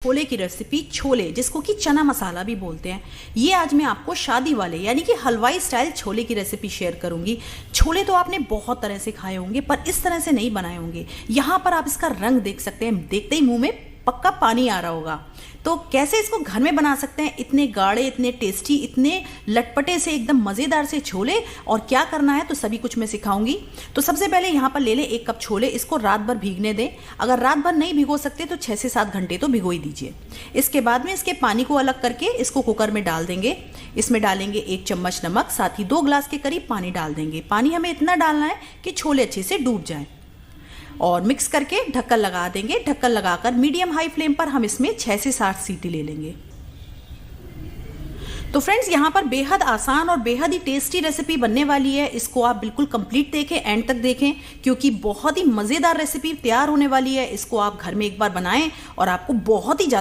छोले की रेसिपी, छोले जिसको कि चना मसाला भी बोलते हैं, ये आज मैं आपको शादी वाले यानी कि हलवाई स्टाइल छोले की रेसिपी शेयर करूंगी। छोले तो आपने बहुत तरह से खाए होंगे पर इस तरह से नहीं बनाए होंगे। यहाँ पर आप इसका रंग देख सकते हैं, देखते ही मुंह में पक्का पानी आ रहा होगा। तो कैसे इसको घर में बना सकते हैं, इतने गाढ़े, इतने टेस्टी, इतने लटपटे से एकदम मज़ेदार से छोले, और क्या करना है तो सभी कुछ मैं सिखाऊंगी। तो सबसे पहले यहाँ पर ले लें 1 कप छोले, इसको रात भर भीगने दें। अगर रात भर नहीं भिगो सकते तो 6 से 7 घंटे तो भिगो ही दीजिए। इसके बाद में इसके पानी को अलग करके इसको कुकर में डाल देंगे। इसमें डालेंगे 1 चम्मच नमक, साथ ही 2 ग्लास के करीब पानी डाल देंगे। पानी हमें इतना डालना है कि छोले अच्छे से डूब जाएं और मिक्स करके ढक्कन लगा देंगे। ढक्कन लगाकर मीडियम हाई फ्लेम पर हम इसमें 6 से 7 सीटी ले लेंगे। तो फ्रेंड्स, यहाँ पर बेहद आसान और बेहद ही टेस्टी रेसिपी बनने वाली है। इसको आप बिल्कुल कंप्लीट देखें, एंड तक देखें, क्योंकि बहुत ही मज़ेदार रेसिपी तैयार होने वाली है। इसको आप घर में एक बार बनाएं और आपको बहुत ही ज़्यादा